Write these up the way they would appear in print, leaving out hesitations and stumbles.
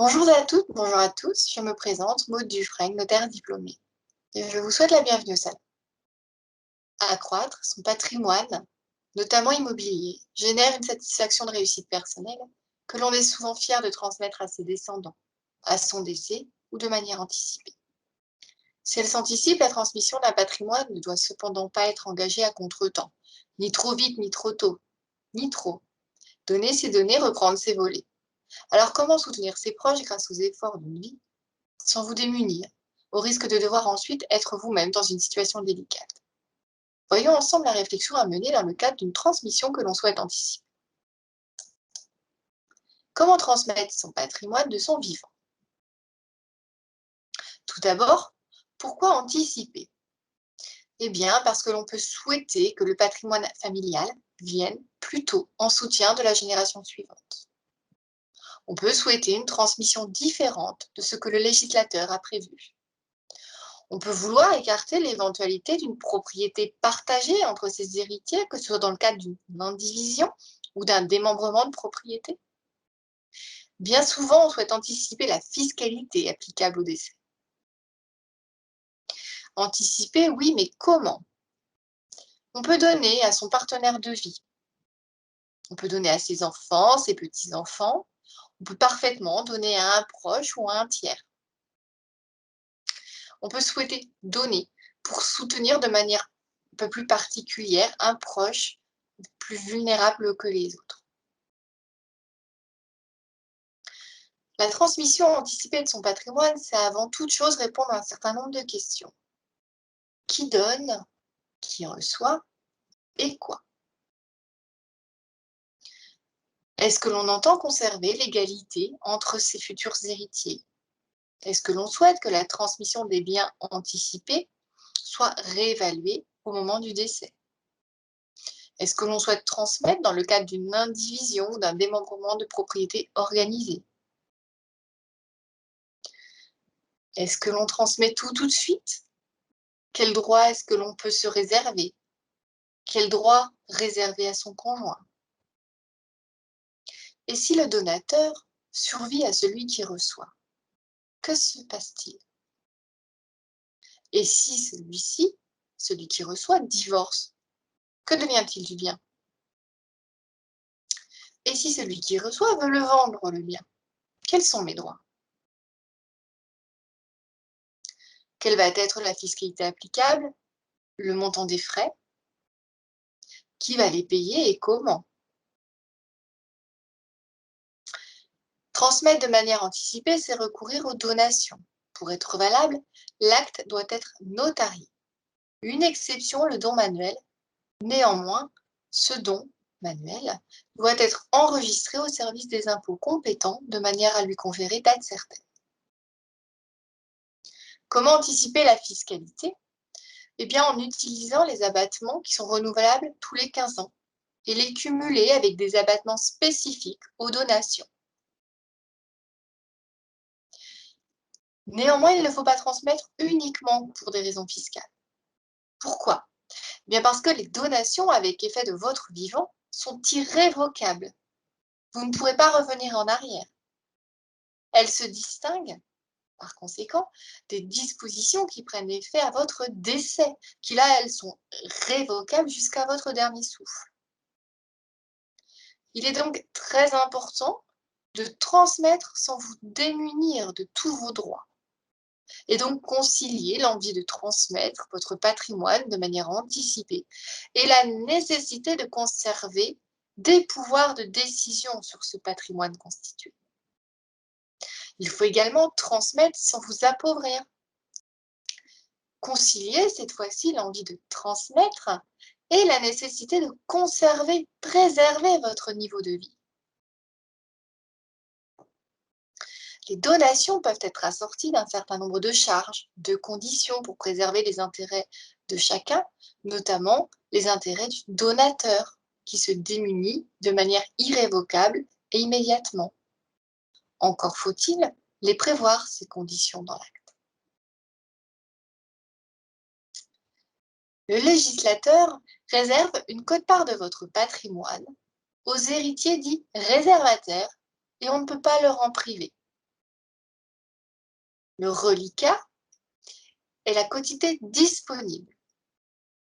Bonjour à toutes, bonjour à tous, je me présente, Maude Dufresne, notaire diplômée. Et je vous souhaite la bienvenue au salon. Accroître son patrimoine, notamment immobilier, génère une satisfaction de réussite personnelle que l'on est souvent fier de transmettre à ses descendants, à son décès ou de manière anticipée. Si elle s'anticipe, la transmission d'un patrimoine ne doit cependant pas être engagée à contretemps, ni trop vite, ni trop tôt, ni trop. Donner ses données, reprendre ses volets. Alors comment soutenir ses proches grâce aux efforts d'une vie sans vous démunir, au risque de devoir ensuite être vous-même dans une situation délicate? Voyons ensemble la réflexion à mener dans le cadre d'une transmission que l'on souhaite anticiper. Comment transmettre son patrimoine de son vivant? Tout d'abord, pourquoi anticiper? Eh bien, parce que l'on peut souhaiter que le patrimoine familial vienne plutôt en soutien de la génération suivante. On peut souhaiter une transmission différente de ce que le législateur a prévu. On peut vouloir écarter l'éventualité d'une propriété partagée entre ses héritiers, que ce soit dans le cadre d'une indivision ou d'un démembrement de propriété. Bien souvent, on souhaite anticiper la fiscalité applicable au décès. Anticiper, oui, mais comment? On peut donner à son partenaire de vie, on peut donner à ses enfants, ses petits-enfants, on peut parfaitement donner à un proche ou à un tiers. On peut souhaiter donner pour soutenir de manière un peu plus particulière un proche plus vulnérable que les autres. La transmission anticipée de son patrimoine, c'est avant toute chose répondre à un certain nombre de questions. Qui donne? Qui reçoit? Et quoi? Est-ce que l'on entend conserver l'égalité entre ses futurs héritiers? Est-ce que l'on souhaite que la transmission des biens anticipés soit réévaluée au moment du décès? Est-ce que l'on souhaite transmettre dans le cadre d'une indivision ou d'un démembrement de propriété organisée? Est-ce que l'on transmet tout de suite? Quel droit est-ce que l'on peut se réserver? Quel droit réservé à son conjoint? Et si le donateur survit à celui qui reçoit, que se passe-t-il? Et si celui-ci, celui qui reçoit, divorce, que devient-il du bien? Et si celui qui reçoit veut le vendre, le bien, quels sont mes droits? Quelle va être la fiscalité applicable? Le montant des frais? Qui va les payer et comment? Transmettre de manière anticipée, c'est recourir aux donations. Pour être valable, l'acte doit être notarié. Une exception, le don manuel. Néanmoins, ce don manuel doit être enregistré au service des impôts compétents de manière à lui conférer date certaine. Comment anticiper la fiscalité? Eh bien, en utilisant les abattements qui sont renouvelables tous les 15 ans et les cumuler avec des abattements spécifiques aux donations. Néanmoins, il ne faut pas transmettre uniquement pour des raisons fiscales. Pourquoi? Eh bien parce que les donations avec effet de votre vivant sont irrévocables. Vous ne pourrez pas revenir en arrière. Elles se distinguent, par conséquent, des dispositions qui prennent effet à votre décès, qui là, elles sont révocables jusqu'à votre dernier souffle. Il est donc très important de transmettre sans vous démunir de tous vos droits et donc concilier l'envie de transmettre votre patrimoine de manière anticipée et la nécessité de conserver des pouvoirs de décision sur ce patrimoine constitué. Il faut également transmettre sans vous appauvrir. Concilier cette fois-ci l'envie de transmettre et la nécessité de conserver, préserver votre niveau de vie. Les donations peuvent être assorties d'un certain nombre de charges, de conditions pour préserver les intérêts de chacun, notamment les intérêts du donateur, qui se démunit de manière irrévocable et immédiatement. Encore faut-il les prévoir, ces conditions dans l'acte. Le législateur réserve une quote-part de votre patrimoine aux héritiers dits réservataires et on ne peut pas leur en priver. Le reliquat est la quotité disponible.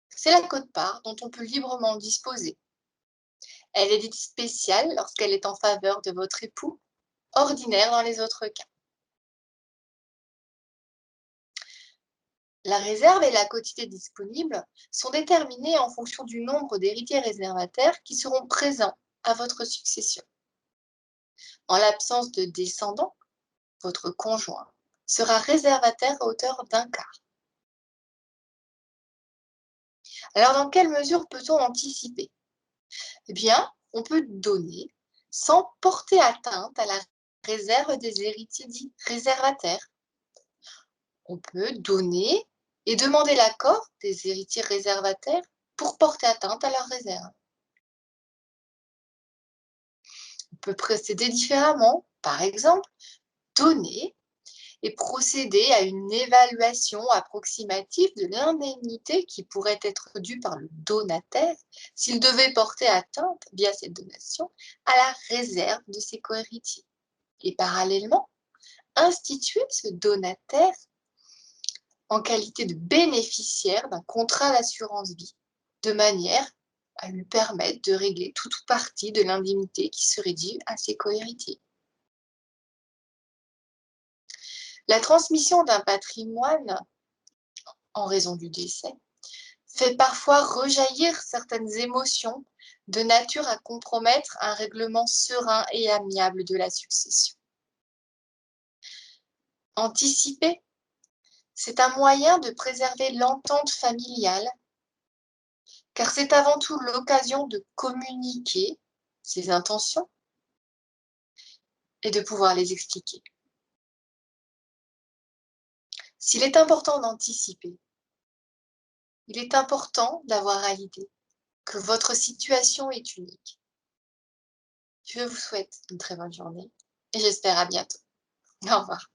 C'est la quote-part dont on peut librement disposer. Elle est dite spéciale lorsqu'elle est en faveur de votre époux, ordinaire dans les autres cas. La réserve et la quotité disponible sont déterminées en fonction du nombre d'héritiers réservataires qui seront présents à votre succession. En l'absence de descendants, votre conjoint sera réservataire à hauteur d'un quart. Alors, dans quelle mesure peut-on anticiper? Eh bien, on peut donner sans porter atteinte à la réserve des héritiers dits réservataires. On peut donner et demander l'accord des héritiers réservataires pour porter atteinte à leur réserve. On peut procéder différemment, par exemple, donner et procéder à une évaluation approximative de l'indemnité qui pourrait être due par le donataire s'il devait porter atteinte, via cette donation, à la réserve de ses cohéritiers. Et parallèlement, instituer ce donataire en qualité de bénéficiaire d'un contrat d'assurance vie, de manière à lui permettre de régler tout ou partie de l'indemnité qui serait due à ses cohéritiers. La transmission d'un patrimoine en raison du décès fait parfois rejaillir certaines émotions de nature à compromettre un règlement serein et amiable de la succession. Anticiper, c'est un moyen de préserver l'entente familiale, car c'est avant tout l'occasion de communiquer ses intentions et de pouvoir les expliquer. S'il est important d'anticiper, il est important d'avoir à l'idée que votre situation est unique. Je vous souhaite une très bonne journée et j'espère à bientôt. Au revoir.